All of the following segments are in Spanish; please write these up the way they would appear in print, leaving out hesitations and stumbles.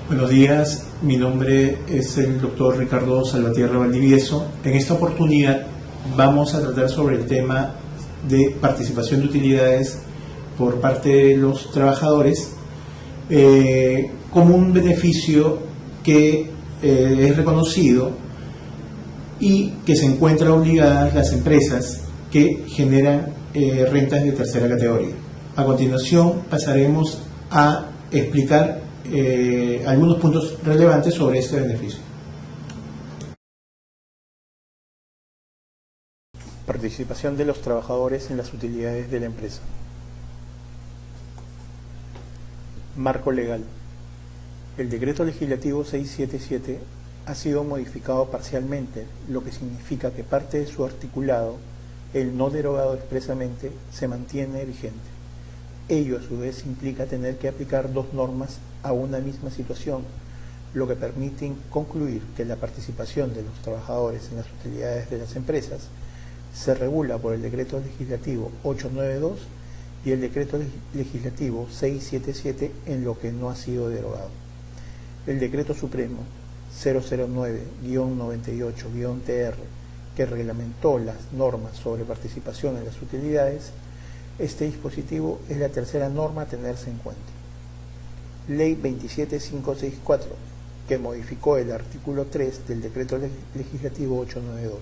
Buenos días, mi nombre es el doctor Ricardo Salvatierra Valdivieso. En esta oportunidad vamos a tratar sobre el tema de participación de utilidades por parte de los trabajadores como un beneficio que es reconocido y que se encuentran obligadas las empresas que generan rentas de tercera categoría. A continuación pasaremos a explicar algunos puntos relevantes sobre este beneficio. Participación de los trabajadores en las utilidades de la empresa. Marco legal. El decreto legislativo 677 ha sido modificado parcialmente, lo que significa que parte de su articulado, el no derogado expresamente, se mantiene vigente. Ello a su vez implica tener que aplicar dos normas a una misma situación, lo que permite concluir que la participación de los trabajadores en las utilidades de las empresas se regula por el decreto legislativo 892 y el decreto legislativo 677 en lo que no ha sido derogado. El decreto supremo 009-98-TR, que reglamentó las normas sobre participación en las utilidades, este dispositivo es la tercera norma a tenerse en cuenta. Ley 27564, que modificó el artículo 3 del decreto legislativo 892.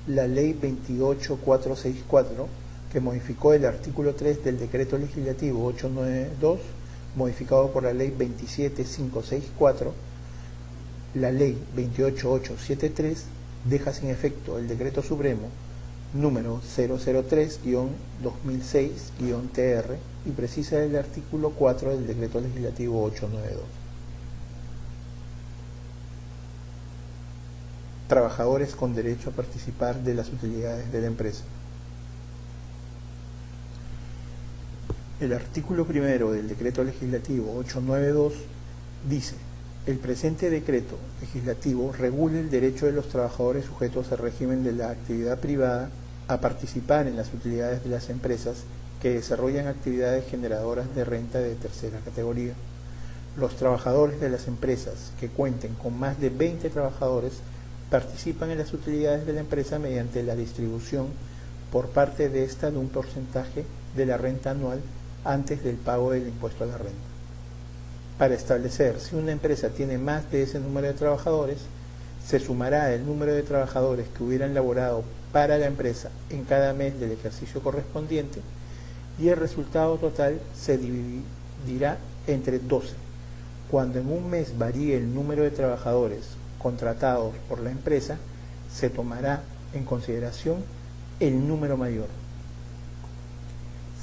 La Ley 28464, que modificó el artículo 3 del decreto legislativo 892, modificado por la Ley 27564. La Ley 28873 deja sin efecto el decreto supremo número 003-2006-TR y precisa el artículo 4 del decreto legislativo 892. Trabajadores con derecho a participar de las utilidades de la empresa. El artículo primero del decreto legislativo 892 dice: el presente decreto legislativo regula el derecho de los trabajadores sujetos al régimen de la actividad privada a participar en las utilidades de las empresas que desarrollan actividades generadoras de renta de tercera categoría. Los trabajadores de las empresas que cuenten con más de 20 trabajadores participan en las utilidades de la empresa mediante la distribución por parte de esta de un porcentaje de la renta anual antes del pago del impuesto a la renta. Para establecer si una empresa tiene más de ese número de trabajadores, se sumará el número de trabajadores que hubieran laborado para la empresa en cada mes del ejercicio correspondiente y el resultado total se dividirá entre 12. Cuando en un mes varíe el número de trabajadores contratados por la empresa, se tomará en consideración el número mayor.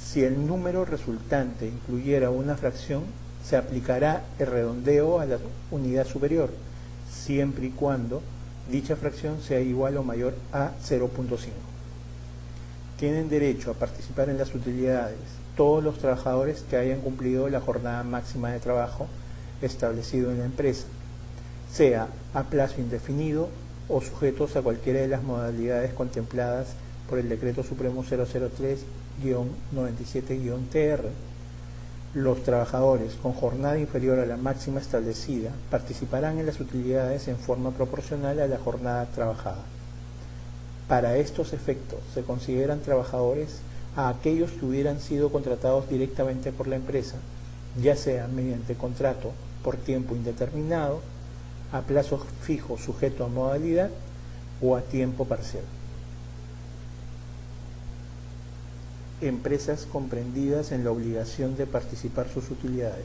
Si el número resultante incluyera una fracción, se aplicará el redondeo a la unidad superior, siempre y cuando dicha fracción sea igual o mayor a 0.5. Tienen derecho a participar en las utilidades todos los trabajadores que hayan cumplido la jornada máxima de trabajo establecido en la empresa, sea a plazo indefinido o sujetos a cualquiera de las modalidades contempladas por el Decreto Supremo 003-97-TR. Los trabajadores con jornada inferior a la máxima establecida participarán en las utilidades en forma proporcional a la jornada trabajada. Para estos efectos se consideran trabajadores a aquellos que hubieran sido contratados directamente por la empresa, ya sea mediante contrato por tiempo indeterminado, a plazo fijo sujeto a modalidad o a tiempo parcial. Empresas comprendidas en la obligación de participar sus utilidades.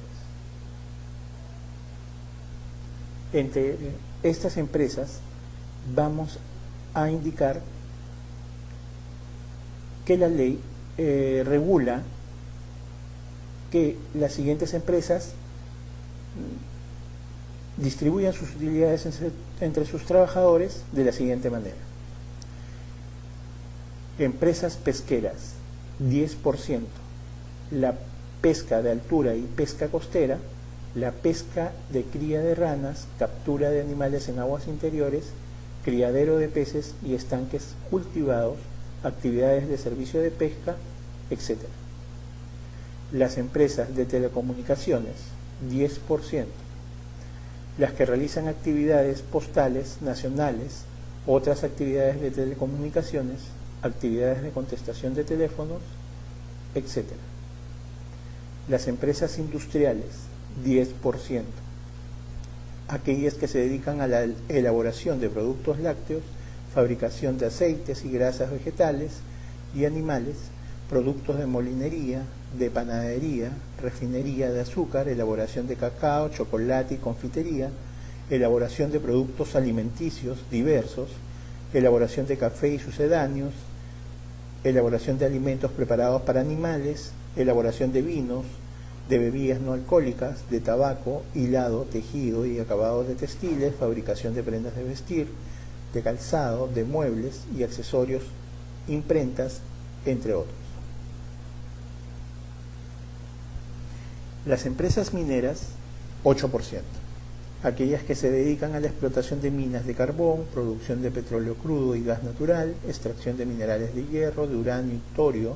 Entre estas empresas vamos a indicar que la ley regula que las siguientes empresas distribuyan sus utilidades entre sus trabajadores de la siguiente manera. Empresas pesqueras, 10%, la pesca de altura y pesca costera, la pesca de cría de ranas, captura de animales en aguas interiores, criadero de peces y estanques cultivados, actividades de servicio de pesca, etc. Las empresas de telecomunicaciones, 10%, las que realizan actividades postales nacionales, otras actividades de telecomunicaciones, actividades de contestación de teléfonos, etc. Las empresas industriales, 10%. Aquellas que se dedican a la elaboración de productos lácteos, fabricación de aceites y grasas vegetales y animales, productos de molinería, de panadería, refinería de azúcar, elaboración de cacao, chocolate y confitería, elaboración de productos alimenticios diversos, elaboración de café y sucedáneos, elaboración de alimentos preparados para animales, elaboración de vinos, de bebidas no alcohólicas, de tabaco, hilado, tejido y acabados de textiles, fabricación de prendas de vestir, de calzado, de muebles y accesorios, imprentas, entre otros. Las empresas mineras, 8%. Aquellas que se dedican a la explotación de minas de carbón, producción de petróleo crudo y gas natural, extracción de minerales de hierro, de uranio y torio,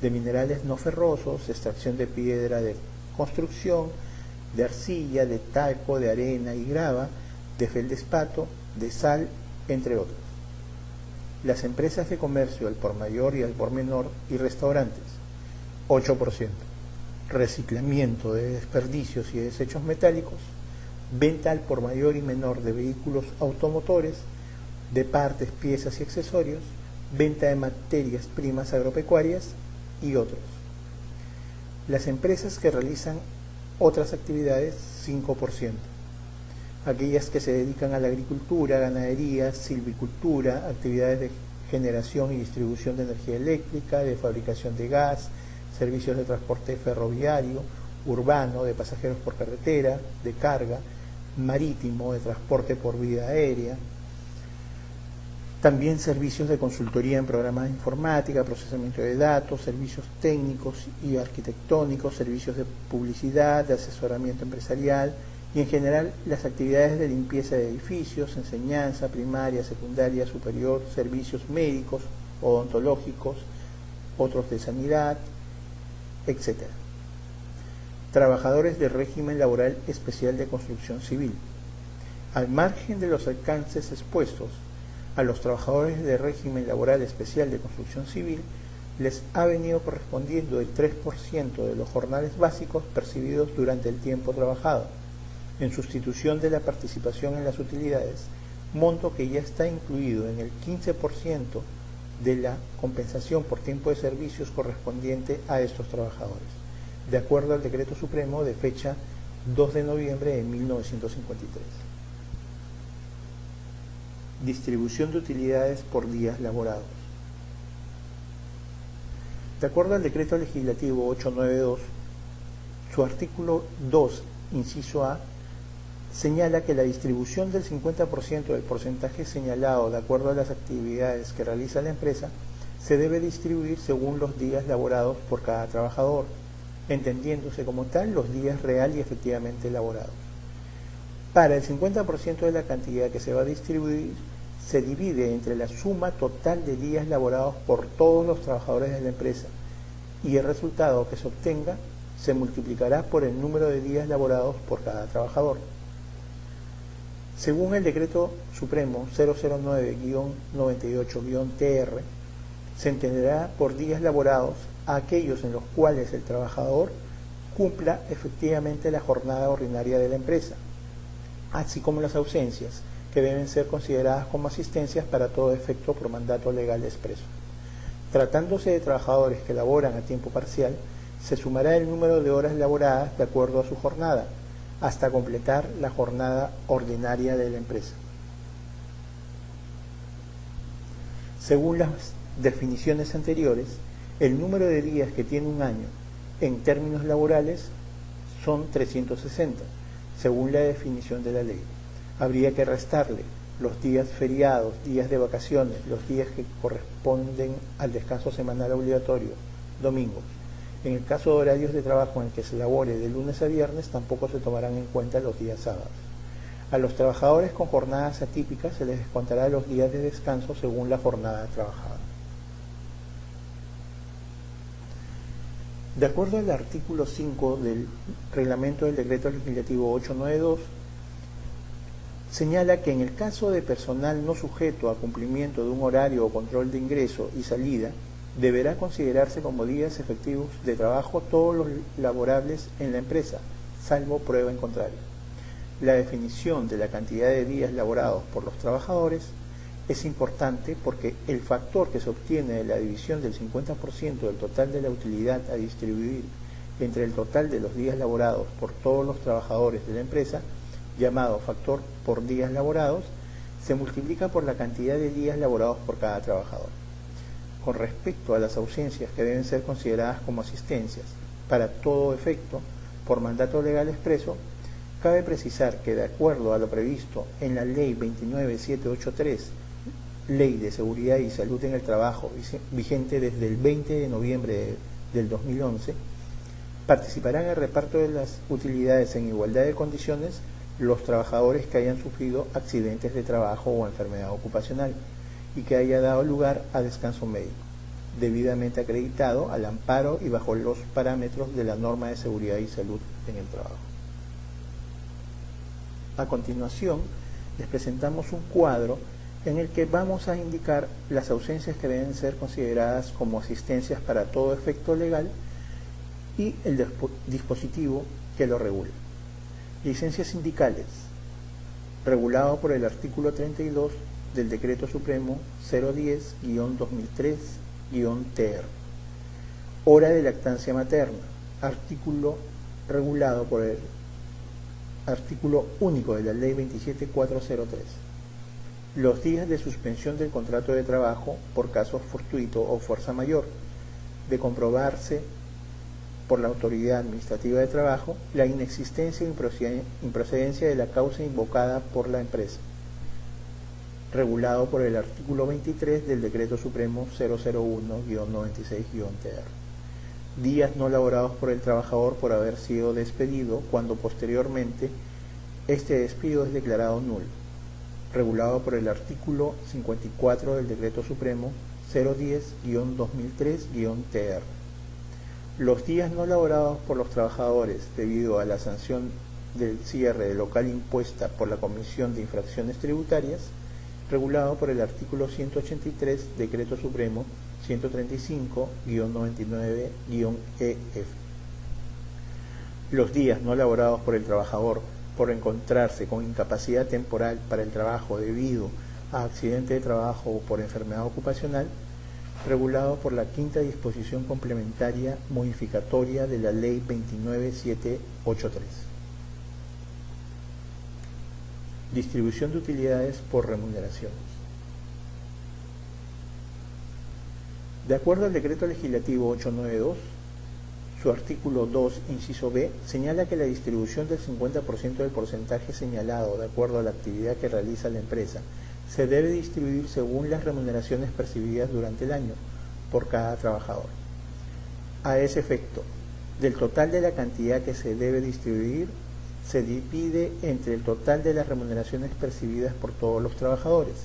de minerales no ferrosos, extracción de piedra de construcción, de arcilla, de talco, de arena y grava, de feldespato, de sal, entre otros. Las empresas de comercio al por mayor y al por menor y restaurantes, 8%. Reciclamiento de desperdicios y desechos metálicos, venta al por mayor y menor de vehículos automotores, de partes, piezas y accesorios, venta de materias primas agropecuarias y otros. Las empresas que realizan otras actividades, 5%. Aquellas que se dedican a la agricultura, ganadería, silvicultura, actividades de generación y distribución de energía eléctrica, de fabricación de gas, servicios de transporte ferroviario, urbano, de pasajeros por carretera, de carga, marítimo, de transporte por vía aérea. También servicios de consultoría en programas de informática, procesamiento de datos, servicios técnicos y arquitectónicos, servicios de publicidad, de asesoramiento empresarial y en general las actividades de limpieza de edificios, enseñanza primaria, secundaria, superior, servicios médicos, odontológicos, otros de sanidad, etc. Trabajadores del régimen laboral especial de construcción civil. Al margen de los alcances expuestos, a los trabajadores de régimen laboral especial de construcción civil les ha venido correspondiendo el 3% de los jornales básicos percibidos durante el tiempo trabajado, en sustitución de la participación en las utilidades, monto que ya está incluido en el 15% de la compensación por tiempo de servicios correspondiente a estos trabajadores, de acuerdo al Decreto Supremo de fecha 2 de noviembre de 1953. Distribución de utilidades por días laborados. De acuerdo al Decreto Legislativo 892, su artículo 2, inciso A, señala que la distribución del 50% del porcentaje señalado de acuerdo a las actividades que realiza la empresa se debe distribuir según los días laborados por cada trabajador, entendiéndose como tal los días real y efectivamente laborados. Para el 50% de la cantidad que se va a distribuir, se divide entre la suma total de días laborados por todos los trabajadores de la empresa y el resultado que se obtenga se multiplicará por el número de días laborados por cada trabajador. Según el Decreto Supremo 009-98-TR, se entenderá por días laborados a aquellos en los cuales el trabajador cumpla efectivamente la jornada ordinaria de la empresa, así como las ausencias, que deben ser consideradas como asistencias para todo efecto por mandato legal expreso. Tratándose de trabajadores que laboran a tiempo parcial, se sumará el número de horas laboradas de acuerdo a su jornada, hasta completar la jornada ordinaria de la empresa. Según las definiciones anteriores, el número de días que tiene un año en términos laborales son 360, según la definición de la ley. Habría que restarle los días feriados, días de vacaciones, los días que corresponden al descanso semanal obligatorio, domingos. En el caso de horarios de trabajo en el que se labore de lunes a viernes, tampoco se tomarán en cuenta los días sábados. A los trabajadores con jornadas atípicas se les descontará los días de descanso según la jornada trabajada. De acuerdo al artículo 5 del reglamento del Decreto Legislativo 892, señala que en el caso de personal no sujeto a cumplimiento de un horario o control de ingreso y salida, deberá considerarse como días efectivos de trabajo todos los laborables en la empresa, salvo prueba en contrario. La definición de la cantidad de días laborados por los trabajadores es importante porque el factor que se obtiene de la división del 50% del total de la utilidad a distribuir entre el total de los días laborados por todos los trabajadores de la empresa, llamado factor por días laborados, se multiplica por la cantidad de días laborados por cada trabajador. Con respecto a las ausencias que deben ser consideradas como asistencias, para todo efecto, por mandato legal expreso, cabe precisar que de acuerdo a lo previsto en la Ley 29783, Ley de Seguridad y Salud en el Trabajo, vigente desde el 20 de noviembre del 2011, participarán en el reparto de las utilidades en igualdad de condiciones los trabajadores que hayan sufrido accidentes de trabajo o enfermedad ocupacional y que haya dado lugar a descanso médico, debidamente acreditado al amparo y bajo los parámetros de la norma de seguridad y salud en el trabajo. A continuación, les presentamos un cuadro en el que vamos a indicar las ausencias que deben ser consideradas como asistencias para todo efecto legal y el dispositivo que lo regula. Licencias sindicales, regulado por el artículo 32 del Decreto Supremo 010-2003-TR. Hora de lactancia materna, artículo regulado por el artículo único de la Ley 27403. Los días de suspensión del contrato de trabajo por caso fortuito o fuerza mayor, de comprobarse por la autoridad administrativa de trabajo la inexistencia e improcedencia de la causa invocada por la empresa, regulado por el artículo 23 del Decreto Supremo 001-96-TR. Días no laborados por el trabajador por haber sido despedido cuando posteriormente este despido es declarado nulo, regulado por el artículo 54 del Decreto Supremo 010-2003-TR. Los días no laborados por los trabajadores debido a la sanción del cierre de local impuesta por la Comisión de Infracciones Tributarias, regulado por el artículo 183, Decreto Supremo 135-99-EF. Los días no laborados por el trabajador por encontrarse con incapacidad temporal para el trabajo debido a accidente de trabajo o por enfermedad ocupacional, regulado por la quinta disposición complementaria modificatoria de la Ley 29783. Distribución de utilidades por remuneraciones. De acuerdo al Decreto Legislativo 892, su artículo 2, inciso B, señala que la distribución del 50% del porcentaje señalado de acuerdo a la actividad que realiza la empresa se debe distribuir según las remuneraciones percibidas durante el año por cada trabajador. A ese efecto, del total de la cantidad que se debe distribuir, se divide entre el total de las remuneraciones percibidas por todos los trabajadores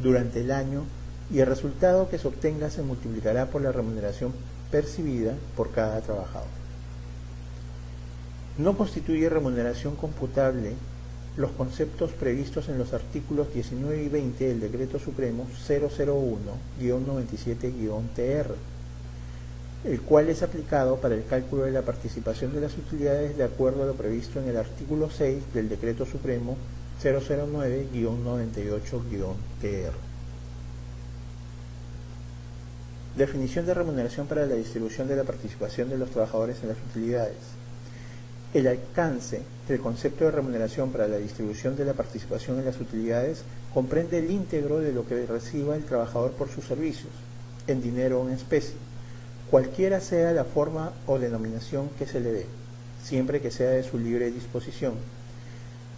durante el año y el resultado que se obtenga se multiplicará por la remuneración percibida por cada trabajador. No constituye remuneración computable los conceptos previstos en los artículos 19 y 20 del Decreto Supremo 001-97-TR, el cual es aplicado para el cálculo de la participación de las utilidades de acuerdo a lo previsto en el artículo 6 del Decreto Supremo 009-98-TR. Definición de remuneración para la distribución de la participación de los trabajadores en las utilidades. El alcance del concepto de remuneración para la distribución de la participación en las utilidades comprende el íntegro de lo que reciba el trabajador por sus servicios, en dinero o en especie, cualquiera sea la forma o denominación que se le dé, siempre que sea de su libre disposición.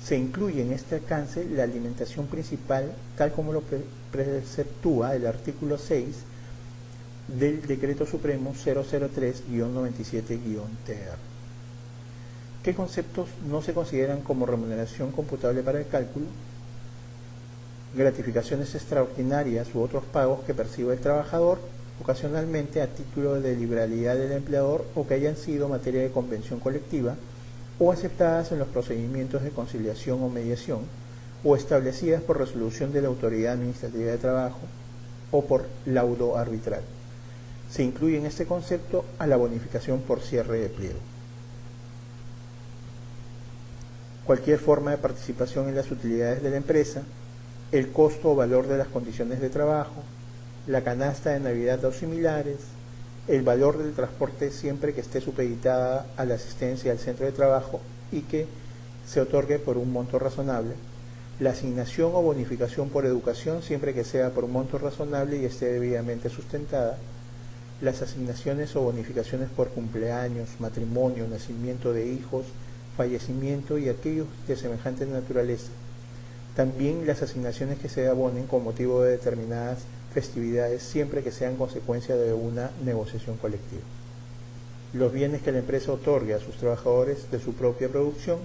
Se incluye en este alcance la alimentación principal, tal como lo preceptúa el artículo 6 del Decreto Supremo 003-97-TR. ¿Qué conceptos no se consideran como remuneración computable para el cálculo? Gratificaciones extraordinarias u otros pagos que perciba el trabajador, ocasionalmente a título de liberalidad del empleador o que hayan sido materia de convención colectiva o aceptadas en los procedimientos de conciliación o mediación, o establecidas por resolución de la Autoridad Administrativa de Trabajo o por laudo arbitral. Se incluye en este concepto a la bonificación por cierre de pliego. Cualquier forma de participación en las utilidades de la empresa, el costo o valor de las condiciones de trabajo, la canasta de Navidad o similares, el valor del transporte siempre que esté supeditada a la asistencia al centro de trabajo y que se otorgue por un monto razonable, la asignación o bonificación por educación siempre que sea por un monto razonable y esté debidamente sustentada, las asignaciones o bonificaciones por cumpleaños, matrimonio, nacimiento de hijos, fallecimiento y aquellos de semejante naturaleza. También las asignaciones que se abonen con motivo de determinadas festividades siempre que sean consecuencia de una negociación colectiva. Los bienes que la empresa otorgue a sus trabajadores de su propia producción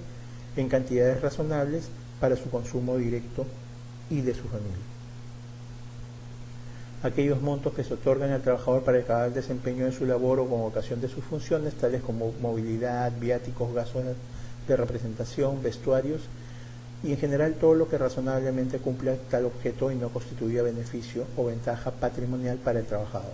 en cantidades razonables para su consumo directo y de su familia. Aquellos montos que se otorgan al trabajador para el cabal desempeño de su labor o con ocasión de sus funciones, tales como movilidad, viáticos, gastos de representación, vestuarios, y en general todo lo que razonablemente cumpla tal objeto y no constituya beneficio o ventaja patrimonial para el trabajador.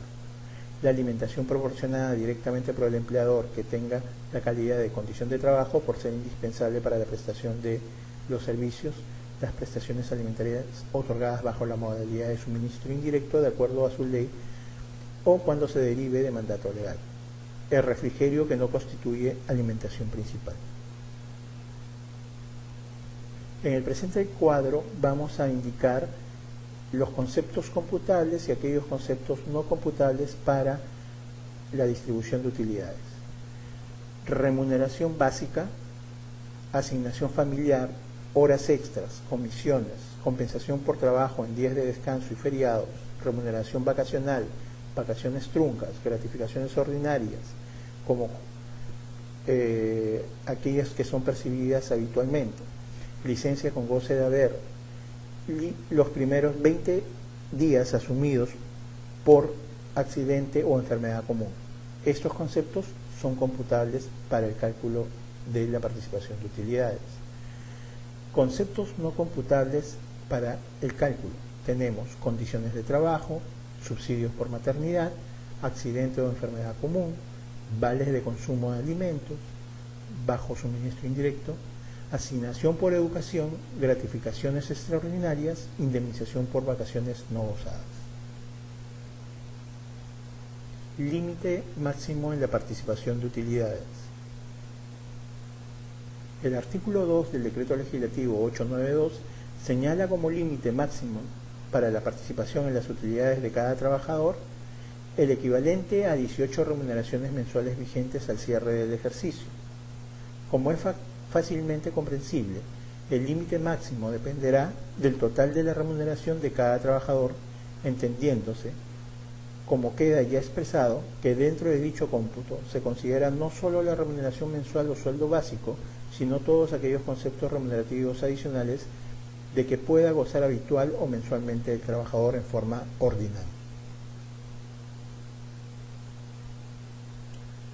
La alimentación proporcionada directamente por el empleador que tenga la calidad de condición de trabajo por ser indispensable para la prestación de los servicios, las prestaciones alimentarias otorgadas bajo la modalidad de suministro indirecto de acuerdo a su ley o cuando se derive de mandato legal. El refrigerio que no constituye alimentación principal. En el presente cuadro vamos a indicar los conceptos computables y aquellos conceptos no computables para la distribución de utilidades. Remuneración básica, asignación familiar, horas extras, comisiones, compensación por trabajo en días de descanso y feriados, remuneración vacacional, vacaciones truncas, gratificaciones ordinarias, como aquellas que son percibidas habitualmente, licencia con goce de haber y los primeros 20 días asumidos por accidente o enfermedad común. Estos conceptos son computables para el cálculo de la participación de utilidades. Conceptos no computables para el cálculo. Tenemos condiciones de trabajo, subsidios por maternidad, accidente o enfermedad común, vales de consumo de alimentos, bajo suministro indirecto, asignación por educación, gratificaciones extraordinarias, indemnización por vacaciones no gozadas. Límite máximo en la participación de utilidades. El artículo 2 del Decreto Legislativo 892 señala como límite máximo para la participación en las utilidades de cada trabajador el equivalente a 18 remuneraciones mensuales vigentes al cierre del ejercicio. Como es fácilmente comprensible, el límite máximo dependerá del total de la remuneración de cada trabajador, entendiéndose, como queda ya expresado, que dentro de dicho cómputo se considera no solo la remuneración mensual o sueldo básico, sino todos aquellos conceptos remunerativos adicionales de que pueda gozar habitual o mensualmente el trabajador en forma ordinaria.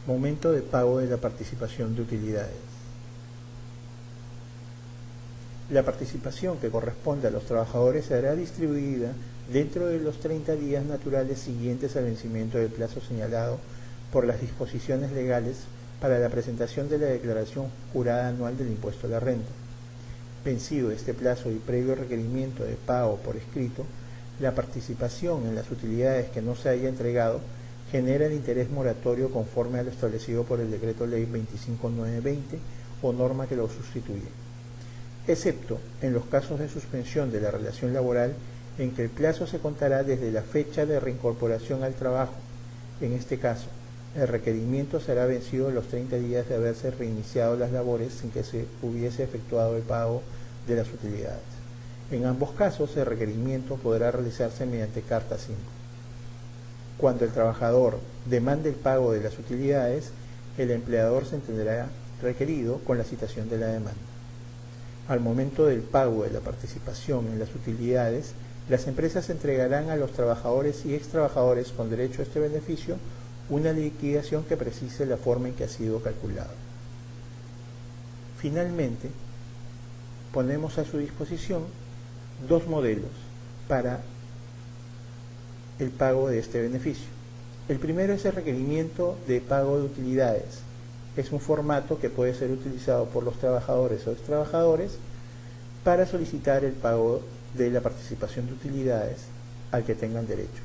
Momento de pago de la participación de utilidades. La participación que corresponde a los trabajadores será distribuida dentro de los 30 días naturales siguientes al vencimiento del plazo señalado por las disposiciones legales para la presentación de la declaración jurada anual del impuesto a la renta. Vencido este plazo y previo requerimiento de pago por escrito, la participación en las utilidades que no se haya entregado genera el interés moratorio conforme a lo establecido por el Decreto Ley 25920 o norma que lo sustituye, excepto en los casos de suspensión de la relación laboral en que el plazo se contará desde la fecha de reincorporación al trabajo. En este caso, el requerimiento será vencido en los 30 días de haberse reiniciado las labores sin que se hubiese efectuado el pago de las utilidades. En ambos casos, el requerimiento podrá realizarse mediante carta 5. Cuando el trabajador demande el pago de las utilidades, el empleador se entenderá requerido con la citación de la demanda. Al momento del pago de la participación en las utilidades, las empresas entregarán a los trabajadores y extrabajadores con derecho a este beneficio una liquidación que precise la forma en que ha sido calculado. Finalmente, ponemos a su disposición dos modelos para el pago de este beneficio. El primero es el requerimiento de pago de utilidades. Es un formato que puede ser utilizado por los trabajadores o extrabajadores para solicitar el pago de la participación de utilidades al que tengan derecho.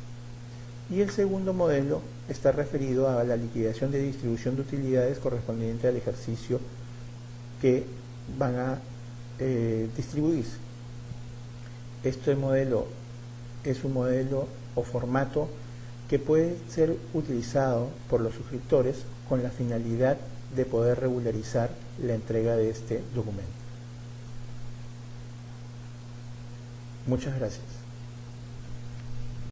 Y el segundo modelo está referido a la liquidación de distribución de utilidades correspondiente al ejercicio que van a distribuirse. Este modelo es un modelo o formato que puede ser utilizado por los suscriptores con la finalidad de poder regularizar la entrega de este documento. Muchas gracias.